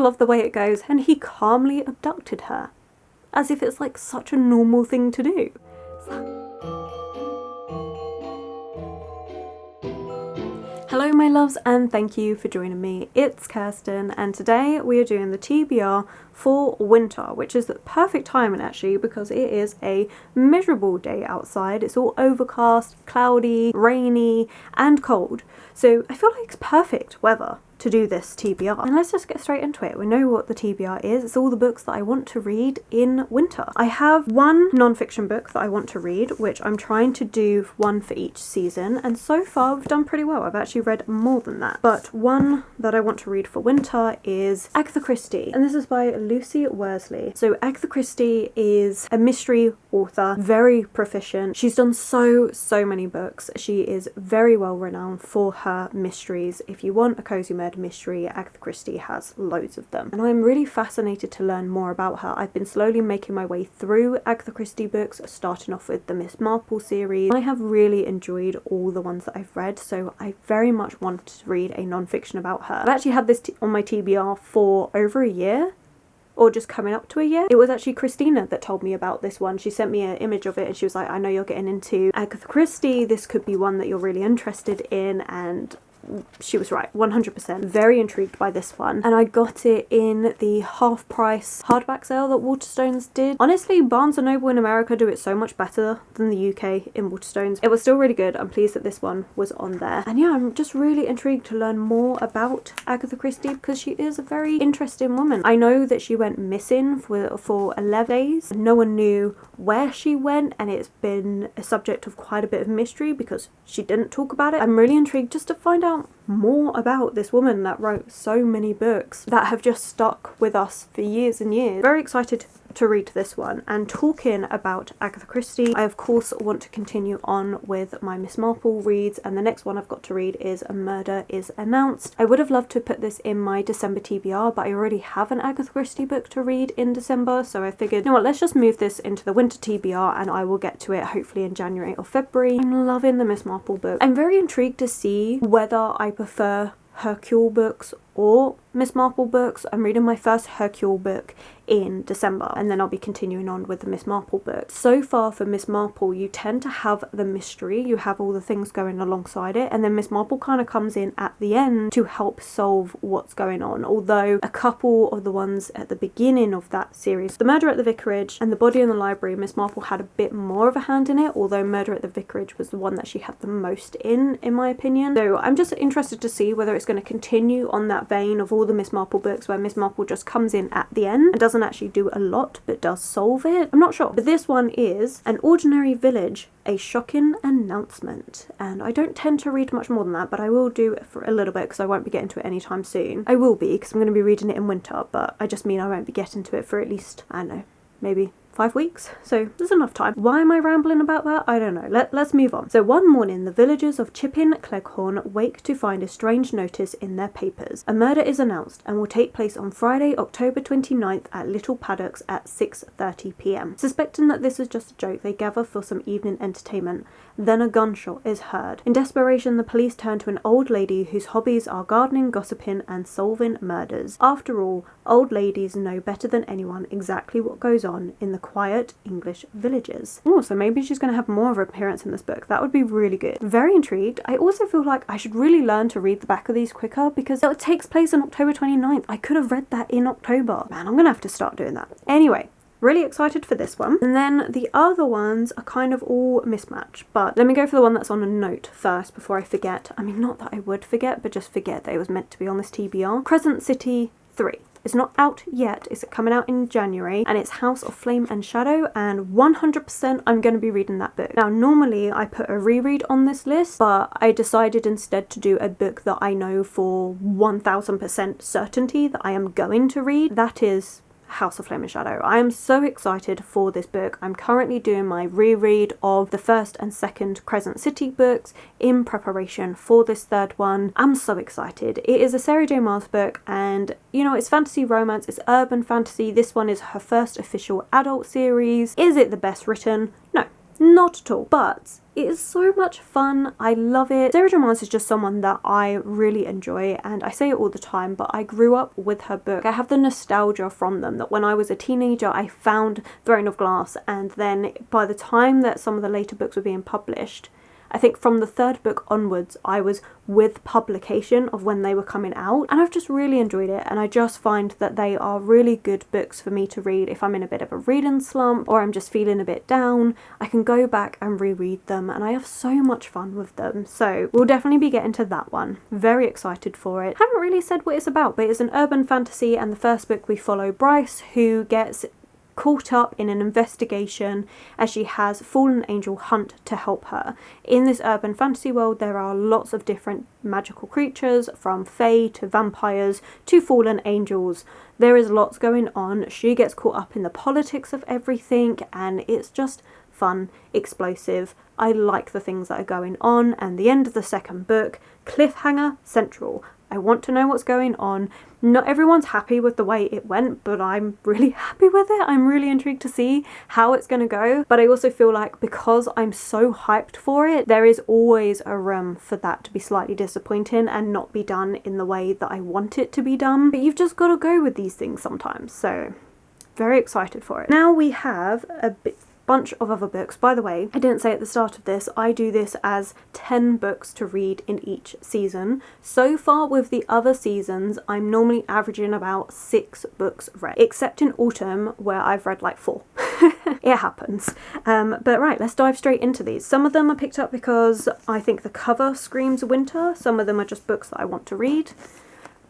love the way it goes, and he calmly abducted her. As if it's like such a normal thing to do. Hello my loves, and thank you for joining me. It's Kirsten, and today we are doing the TBR for winter, which is the perfect timing actually, because it is a miserable day outside. It's all overcast, cloudy, rainy and cold, so I feel like it's perfect weather to do this TBR. And let's just get straight into it. We know what the TBR is. It's all the books that I want to read in winter. I have one non-fiction book that I want to read, which I'm trying to do one for each season, and so far we've done pretty well. I've actually read more than that. But one that I want to read for winter is Agatha Christie, and this is by Lucy Worsley. So Agatha Christie is a mystery author, very proficient. She's done so many books. She is very well renowned for her mysteries. If you want a cozy murder mystery, Agatha Christie has loads of them, and I'm really fascinated to learn more about her. I've been slowly making my way through Agatha Christie books, starting off with the Miss Marple series. I have really enjoyed all the ones that I've read, so I very much wanted to read a non-fiction about her. I've actually had this on my TBR for over a year, or just coming up to a year. It was actually Christina that told me about this one. She sent me an image of it and she was like, I know you're getting into Agatha Christie, this could be one that you're really interested in, and she was right, 100%. Very intrigued by this one, and I got it in the half price hardback sale that Waterstones did. Honestly, Barnes & Noble in America do it so much better than the UK in Waterstones. It was still really good. I'm pleased that this one was on there, and yeah, I'm just really intrigued to learn more about Agatha Christie because she is a very interesting woman. I know that she went missing for 11 days. No one knew where she went, and it's been a subject of quite a bit of mystery because she didn't talk about it. I'm really intrigued just to find out more about this woman that wrote so many books that have just stuck with us for years and years. Very excited to read this one. And talking about Agatha Christie, I of course want to continue on with my Miss Marple reads, and the next one I've got to read is A Murder is Announced. I would have loved to put this in my December TBR, but I already have an Agatha Christie book to read in December, so I figured, you know what, let's just move this into the winter TBR and I will get to it hopefully in January or February. I'm loving the Miss Marple book. I'm very intrigued to see whether I prefer Hercule books or Miss Marple books. I'm reading my first Hercule book in December, and then I'll be continuing on with the Miss Marple book. So far for Miss Marple, you tend to have the mystery, you have all the things going alongside it, and then Miss Marple kind of comes in at the end to help solve what's going on. Although a couple of the ones at the beginning of that series, The Murder at the Vicarage and The Body in the Library, Miss Marple had a bit more of a hand in it, although Murder at the Vicarage was the one that she had the most in my opinion. So I'm just interested to see whether it's going to continue on that vein of all the Miss Marple books where Miss Marple just comes in at the end and doesn't actually do a lot but does solve it. I'm not sure. But this one is An Ordinary Village, A Shocking Announcement, and I don't tend to read much more than that, but I will do it for a little bit because I won't be getting to it anytime soon. I will be, because I'm going to be reading it in winter, but I just mean I won't be getting to it for at least, I don't know, maybe 5 weeks, so there's enough time. Why am I rambling about that? I don't know. Let's move on. So one morning, the villagers of Chipping Cleghorn wake to find a strange notice in their papers. A murder is announced and will take place on Friday, October 29th at Little Paddocks at 6:30 p.m. Suspecting that this is just a joke, they gather for some evening entertainment. Then a gunshot is heard. In desperation, the police turn to an old lady whose hobbies are gardening, gossiping, and solving murders. After all, old ladies know better than anyone exactly what goes on in the quiet English villages. Oh, so maybe she's going to have more of an appearance in this book. That would be really good. Very intrigued. I also feel like I should really learn to read the back of these quicker because it takes place on October 29th. I could have read that in October. Man, I'm going to have to start doing that. Anyway, really excited for this one. And then the other ones are kind of all mismatch, but let me go for the one that's on a note first before I forget. I mean, not that I would forget, but just forget that it was meant to be on this TBR. Crescent City 3. It's not out yet, it's coming out in January, and it's House of Flame and Shadow, and 100% I'm going to be reading that book. Now, normally I put a reread on this list, but I decided instead to do a book that I know for 1000% certainty that I am going to read. That is House of Flame and Shadow. I am so excited for this book. I'm currently doing my reread of the first and second Crescent City books in preparation for this third one. I'm so excited. It is a Sarah J Maas book, and you know, it's fantasy romance, it's urban fantasy. This one is her first official adult series. Is it the best written? No, not at all, but It is so much fun. I love it. Sarah J Maas is just someone that I really enjoy, and I say it all the time, but I grew up with her book. I have the nostalgia from them that when I was a teenager I found Throne of Glass, and then by the time that some of the later books were being published, I think from the third book onwards, I was with publication of when they were coming out, and I've just really enjoyed it, and I just find that they are really good books for me to read if I'm in a bit of a reading slump or I'm just feeling a bit down. I can go back and reread them, and I have so much fun with them. So we'll definitely be getting to that one. Very excited for it. Haven't really said what it's about, but it's an urban fantasy, and the first book we follow Bryce, who gets caught up in an investigation as she has fallen angel hunt to help her. In this urban fantasy world there are lots of different magical creatures, from fae to vampires to fallen angels. There is lots going on. She gets caught up in the politics of everything, and it's just fun, explosive. I like the things that are going on, and the end of the second book, cliffhanger central. I want to know what's going on. Not everyone's happy with the way it went, but I'm really happy with it. I'm really intrigued to see how it's going to go. But I also feel like because I'm so hyped for it, there is always a room for that to be slightly disappointing and not be done in the way that I want it to be done. But you've just got to go with these things sometimes. So very excited for it. Now we have a bunch of other books. By the way, I didn't say at the start of this, I do this as 10 books to read in each season. So far with the other seasons, I'm normally averaging about 6 books read, except in autumn where I've read like 4. It happens. But right, let's dive straight into these. Some of them are picked up because I think the cover screams winter. Some of them are just books that I want to read.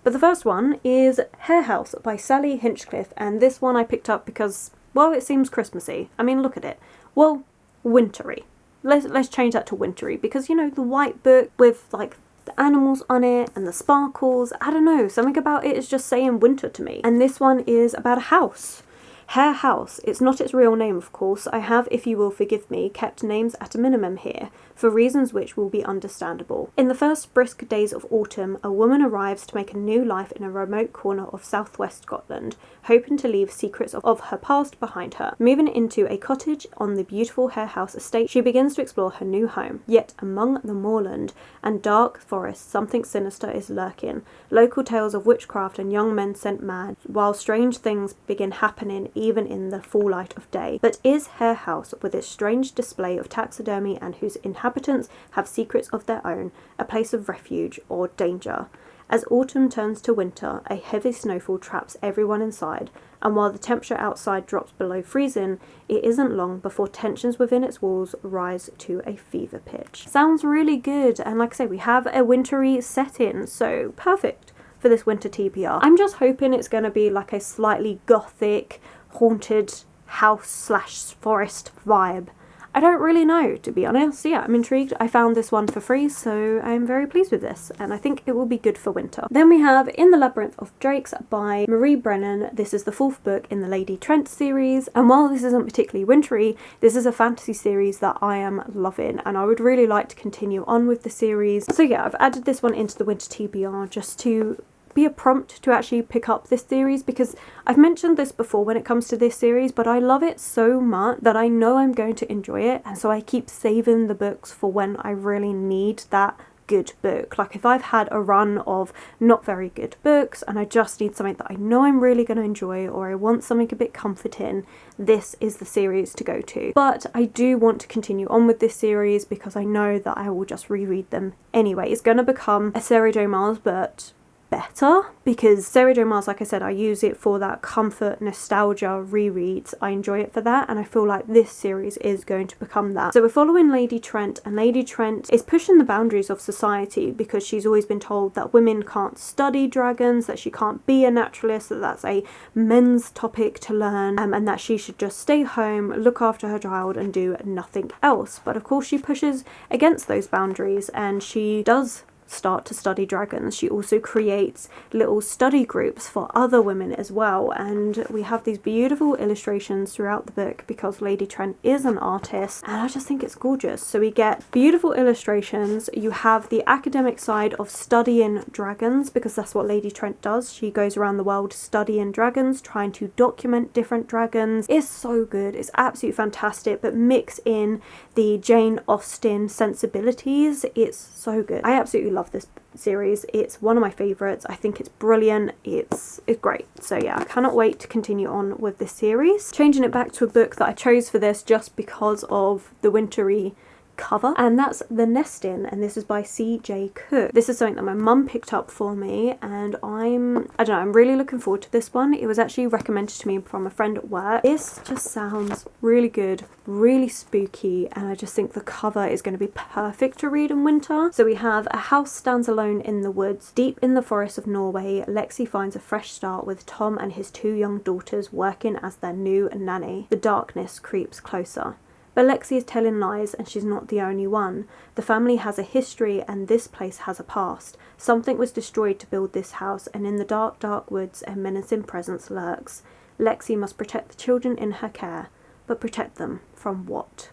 But the first one is Hare House by Sally Hinchcliffe, and this one I picked up because, well, it seems Christmassy. I mean, look at it. Well, wintry. Let's change that to wintry, because, you know, the white book with like the animals on it and the sparkles, I don't know, something about it is just saying winter to me. And this one is about a house. Hare House. It's not its real name, of course. I have, if you will forgive me, kept names at a minimum here, for reasons which will be understandable. In the first brisk days of autumn, a woman arrives to make a new life in a remote corner of southwest Scotland, hoping to leave secrets of her past behind her. Moving into a cottage on the beautiful Hare House estate, she begins to explore her new home. Yet among the moorland and dark forests, something sinister is lurking. Local tales of witchcraft and young men sent mad, while strange things begin happening even in the full light of day. But is Hare House, with its strange display of taxidermy and whose inhabitants have secrets of their own, a place of refuge or danger? As autumn turns to winter, a heavy snowfall traps everyone inside, and while the temperature outside drops below freezing, it isn't long before tensions within its walls rise to a fever pitch. Sounds really good, and like I say, we have a wintry setting, so perfect for this winter TBR. I'm just hoping it's going to be like a slightly gothic, haunted house/forest vibe. I don't really know, to be honest. Yeah, I'm intrigued. I found this one for free, so I'm very pleased with this, and I think it will be good for winter. Then we have In the Labyrinth of Drakes by Marie Brennan. This is the 4th book in the Lady Trent series, and while this isn't particularly wintry, this is a fantasy series that I am loving, and I would really like to continue on with the series. So yeah, I've added this one into the winter TBR just to be a prompt to actually pick up this series, because I've mentioned this before when it comes to this series, but I love it so much that I know I'm going to enjoy it, and so I keep saving the books for when I really need that good book. Like if I've had a run of not very good books and I just need something that I know I'm really going to enjoy, or I want something a bit comforting, this is the series to go to. But I do want to continue on with this series because I know that I will just reread them anyway. It's going to become a Sarah J Maas, but better, because Sarah J Maas, like I said, I use it for that comfort, nostalgia rereads. I enjoy it for that, and I feel like this series is going to become that. So we're following Lady Trent, and Lady Trent is pushing the boundaries of society because she's always been told that women can't study dragons, that she can't be a naturalist, that that's a men's topic to learn, and that she should just stay home, look after her child and do nothing else. But of course she pushes against those boundaries, and she does start to study dragons. She also creates little study groups for other women as well, and we have these beautiful illustrations throughout the book because Lady Trent is an artist, and I just think it's gorgeous. So we get beautiful illustrations. You have the academic side of studying dragons, because that's what Lady Trent does. She goes around the world studying dragons, trying to document different dragons. It's so good, it's absolutely fantastic, but mix in the Jane Austen sensibilities. It's so good. I absolutely love this series. It's one of my favourites. I think it's brilliant. It's great. So yeah, I cannot wait to continue on with this series. Changing it back to a book that I chose for this just because of the wintry cover, and that's The Nesting, and this is by C.J. Cook. This is something that my mum picked up for me, and I'm really looking forward to this one. It was actually recommended to me from a friend at work. This just sounds really good, really spooky, and I just think the cover is going to be perfect to read in winter. So we have: a house stands alone in the woods, deep in the forest of Norway. Lexi finds a fresh start with Tom and his 2 young daughters working as their new nanny. The darkness creeps closer. But Lexi is telling lies, and she's not the only one. The family has a history, and this place has a past. Something was destroyed to build this house, and in the dark, dark woods a menacing presence lurks. Lexi must protect the children in her care. But protect them from what?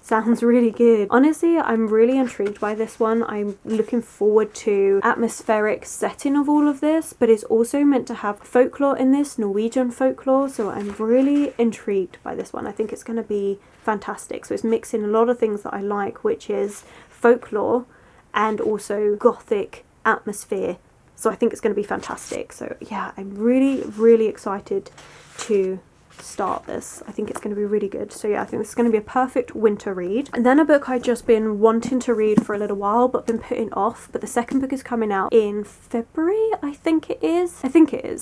Sounds really good. Honestly, I'm really intrigued by this one. I'm looking forward to atmospheric setting of all of this, but it's also meant to have folklore in this, Norwegian folklore, so I'm really intrigued by this one. I think it's going to be fantastic. So it's mixing a lot of things that I like, which is folklore and also gothic atmosphere. So I think it's going to be fantastic. So yeah, I'm really, really excited to start this. I think it's going to be really good. So yeah, I think this is going to be a perfect winter read. And then a book I've just been wanting to read for a little while but been putting off, but the second book is coming out in February, I think it is.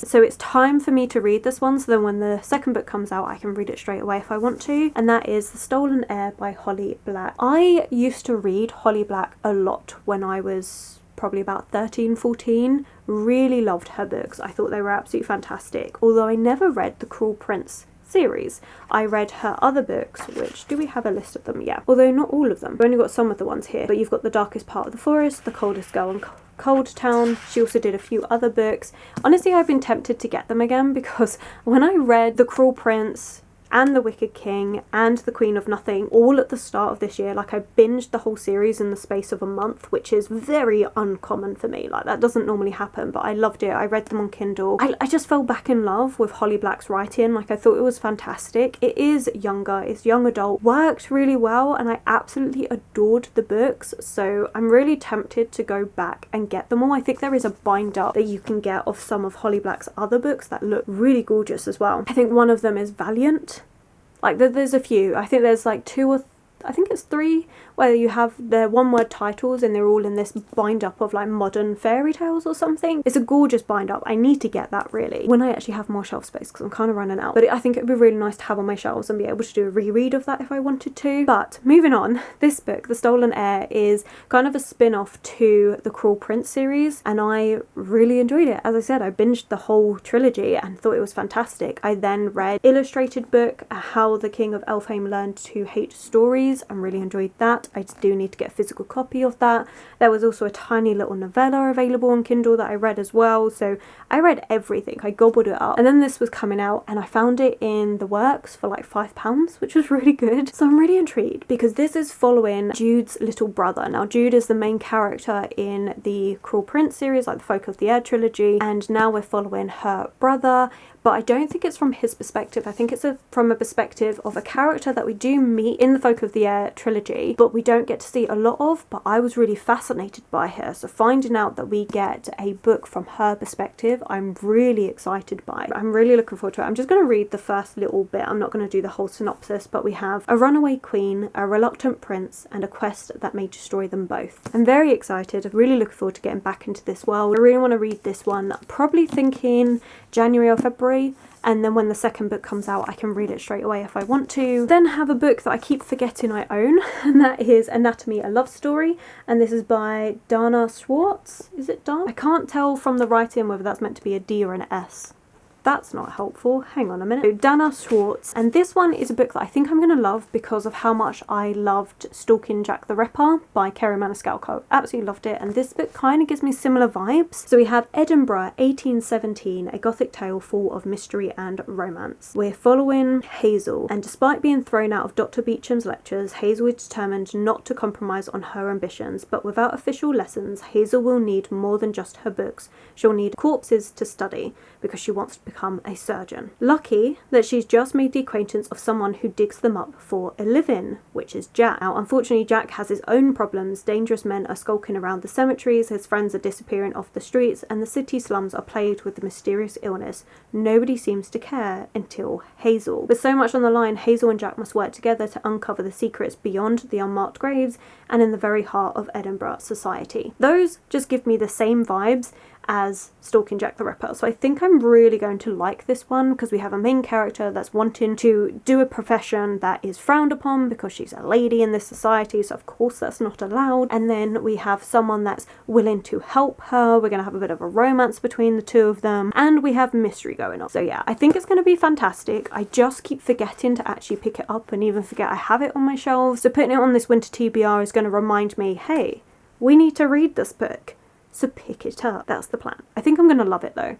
So it's time for me to read this one, so then when the second book comes out I can read it straight away if I want to, and that is The Stolen Heir by Holly Black. I used to read Holly Black a lot when I was probably about 13, 14. Really loved her books. I thought they were absolutely fantastic. Although I never read the Cruel Prince series. I read her other books, which, do we have a list of them? Yeah. Although not all of them. We've only got some of the ones here. But you've got The Darkest Part of the Forest, The Coldest Girl in Cold Town. She also did a few other books. Honestly, I've been tempted to get them again because when I read The Cruel Prince and The Wicked King and The Queen of Nothing all at the start of this year, like I binged the whole series in the space of a month, which is very uncommon for me. Like that doesn't normally happen, but I loved it. I read them on Kindle. I just fell back in love with Holly Black's writing. Like I thought it was fantastic. It is younger, it's young adult, worked really well, and I absolutely adored the books. So I'm really tempted to go back and get them all. I think there is a bind up that you can get of some of Holly Black's other books that look really gorgeous as well. I think one of them is Valiant. Like there's a few. I think there's like I think it's 3 where you have their one-word titles and they're all in this bind-up of like modern fairy tales or something. It's a gorgeous bind-up. I need to get that really when I actually have more shelf space because I'm kind of running out. But I think it would be really nice to have on my shelves and be able to do a reread of that if I wanted to. But moving on, this book, The Stolen Heir, is kind of a spin-off to the Cruel Prince series, and I really enjoyed it. As I said, I binged the whole trilogy and thought it was fantastic. I then read illustrated book, How the King of Elfhame Learned to Hate Stories, and really enjoyed that. I do need to get a physical copy of that. There was also a tiny little novella available on Kindle that I read as well, so I read everything. I gobbled it up. And then this was coming out and I found it in the works for like £5, which was really good. So I'm really intrigued because this is following Jude's little brother. Now Jude is the main character in the Cruel Prince series, like the Folk of the Air trilogy, and now we're following her brother. But I don't think it's from his perspective. I think it's from a perspective of a character that we do meet in the Folk of the Air trilogy, but we don't get to see a lot of. But I was really fascinated by her. So finding out that we get a book from her perspective, I'm really excited by. I'm really looking forward to it. I'm just going to read the first little bit. I'm not going to do the whole synopsis, but we have a runaway queen, a reluctant prince, and a quest that may destroy them both. I'm very excited. I'm really looking forward to getting back into this world. I really want to read this one. Probably thinking January or February. And then when the second book comes out I can read it straight away if I want to. Then have a book that I keep forgetting I own, and that is Anatomy a Love Story, and this is by Dana Schwartz. Is it Dana? I can't tell from the writing whether that's meant to be a D or an S. That's not helpful. Hang on a minute. So Dana Schwartz, and this one is a book that I think I'm going to love because of how much I loved Stalking Jack the Ripper by Kerry Maniscalco. Absolutely loved it, and this book kind of gives me similar vibes. So we have Edinburgh 1817, a gothic tale full of mystery and romance. We're following Hazel, and despite being thrown out of Dr. Beecham's lectures, Hazel is determined not to compromise on her ambitions, but without official lessons, Hazel will need more than just her books. She'll need corpses to study because she wants to become a surgeon. Lucky that she's just made the acquaintance of someone who digs them up for a living, which is Jack. Now, unfortunately, Jack has his own problems. Dangerous men are skulking around the cemeteries, his friends are disappearing off the streets, and the city slums are plagued with the mysterious illness. Nobody seems to care until Hazel. With so much on the line, Hazel and Jack must work together to uncover the secrets beyond the unmarked graves and in the very heart of Edinburgh society. Those just give me the same vibes as Stalking Jack the Ripper, so I think I'm really going to like this one because we have a main character that's wanting to do a profession that is frowned upon because she's a lady in this society, so of course that's not allowed, and then we have someone that's willing to help her. We're going to have a bit of a romance between the two of them, and we have mystery going on. So yeah, I think it's going to be fantastic. I just keep forgetting to actually pick it up and even forget I have it on my shelves, so putting it on this Winter TBR is going to remind me, hey, we need to read this book. So pick it up. That's the plan. I think I'm going to love it though.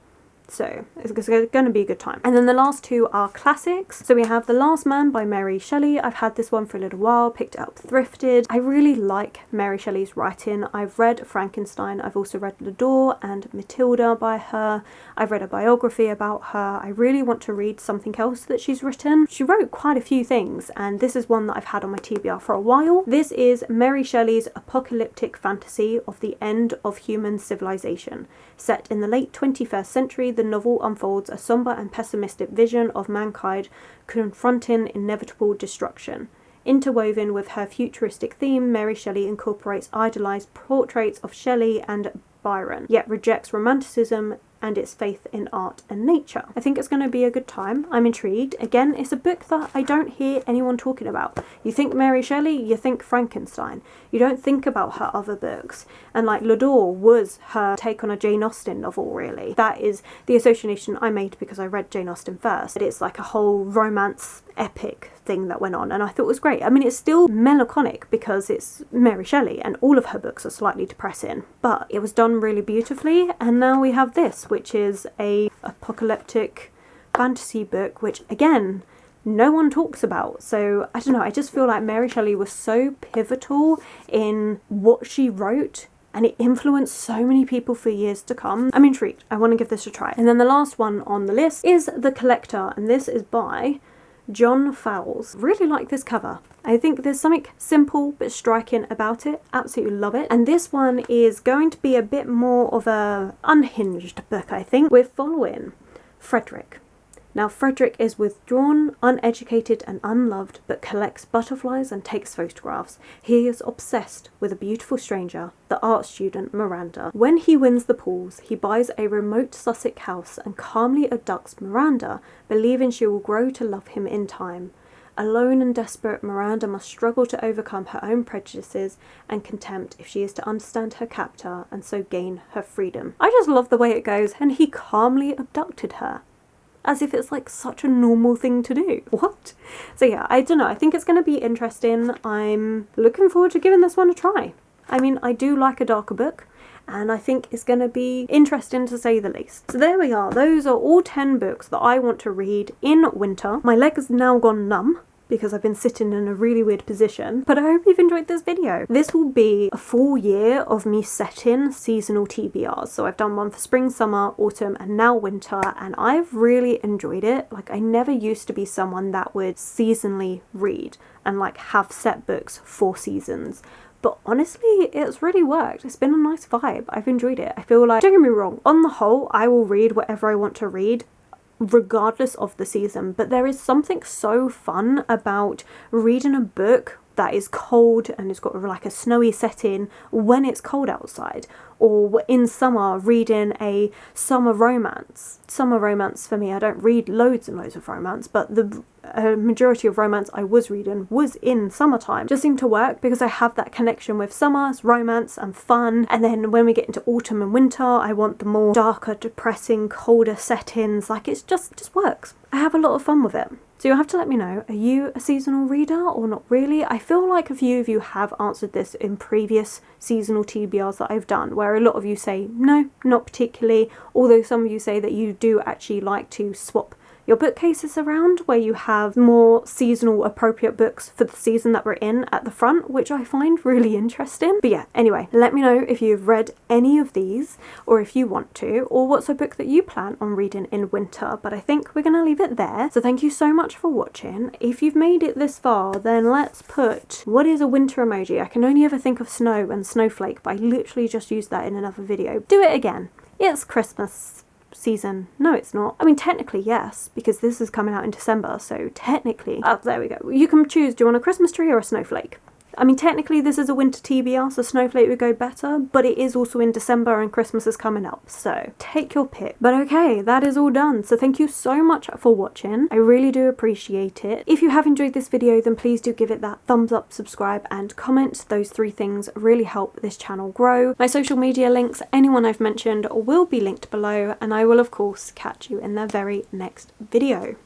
So it's going to be a good time. And then the last two are classics. So we have The Last Man by Mary Shelley. I've had this one for a little while, picked it up thrifted. I really like Mary Shelley's writing. I've read Frankenstein. I've also read The Door and Matilda by her. I've read a biography about her. I really want to read something else that she's written. She wrote quite a few things, and this is one that I've had on my TBR for a while. This is Mary Shelley's apocalyptic fantasy of the end of human civilization. Set in the late 21st century, the novel unfolds a somber and pessimistic vision of mankind confronting inevitable destruction. Interwoven with her futuristic theme, Mary Shelley incorporates idealized portraits of Shelley and Byron, yet rejects romanticism and its faith in art and nature. I think it's going to be a good time. I'm intrigued. Again, it's a book that I don't hear anyone talking about. You think Mary Shelley, you think Frankenstein. You don't think about her other books. And like Le Door was her take on a Jane Austen novel, really. That is the association I made because I read Jane Austen first. It's like a whole romance epic thing that went on, and I thought it was great. I mean, it's still melancholic because it's Mary Shelley and all of her books are slightly depressing, but it was done really beautifully. And now we have this, which is a apocalyptic fantasy book, which again, no one talks about. So I don't know, I just feel like Mary Shelley was so pivotal in what she wrote, and it influenced so many people for years to come. I'm intrigued. I want to give this a try. And then the last one on the list is The Collector, and this is by John Fowles. Really like this cover. I think there's something simple but striking about it. Absolutely love it. And this one is going to be a bit more of a unhinged book, I think. We're following Frederick. Now, Frederick is withdrawn, uneducated and unloved, but collects butterflies and takes photographs. He is obsessed with a beautiful stranger, the art student Miranda. When he wins the pools, he buys a remote Sussex house and calmly abducts Miranda, believing she will grow to love him in time. Alone and desperate, Miranda must struggle to overcome her own prejudices and contempt if she is to understand her captor and so gain her freedom. I just love the way it goes, and he calmly abducted her. As if it's like such a normal thing to do. What? So yeah, I don't know. I think it's going to be interesting. I'm looking forward to giving this one a try. I mean, I do like a darker book, and I think it's going to be interesting to say the least. So there we are. Those are all 10 books that I want to read in winter. My leg has now gone numb because I've been sitting in a really weird position, but I hope you've enjoyed this video. This will be a full year of me setting seasonal TBRs. So I've done one for spring, summer, autumn, and now winter, and I've really enjoyed it. Like, I never used to be someone that would seasonally read and like have set books for seasons. But honestly, it's really worked. It's been a nice vibe. I've enjoyed it. I feel like, don't get me wrong, on the whole, I will read whatever I want to read, regardless of the season, but there is something so fun about reading a book that is cold and it's got like a snowy setting when it's cold outside, or in summer reading a summer romance. Summer romance for me, I don't read loads and loads of romance, but the majority of romance I was reading was in summertime. Just seemed to work because I have that connection with summer, romance and fun, and then when we get into autumn and winter I want the more darker, depressing, colder settings. Like, it just works. I have a lot of fun with it. So you'll have to let me know, are you a seasonal reader or not really? I feel like a few of you have answered this in previous seasonal TBRs that I've done, where a lot of you say no, not particularly, although some of you say that you do actually like to swap your bookcases around, where you have more seasonal appropriate books for the season that we're in at the front, which I find really interesting. But yeah, anyway, let me know if you've read any of these, or if you want to, or what's a book that you plan on reading in winter. But I think we're gonna leave it there. So thank you so much for watching. If you've made it this far, then let's put, what is a winter emoji? I can only ever think of snow and snowflake, but I literally just used that in another video. Do it again. It's Christmas season. No, it's not. I mean, technically yes, because this is coming out in December, so technically, oh, there we go. You can choose, do you want a Christmas tree or a snowflake? I mean, technically this is a winter TBR, so snowflake would go better, but it is also in December and Christmas is coming up, so take your pick. But okay, that is all done. So thank you so much for watching. I really do appreciate it. If you have enjoyed this video, then please do give it that thumbs up, subscribe and comment. Those 3 things really help this channel grow. My social media links, anyone I've mentioned, will be linked below, and I will of course catch you in the very next video.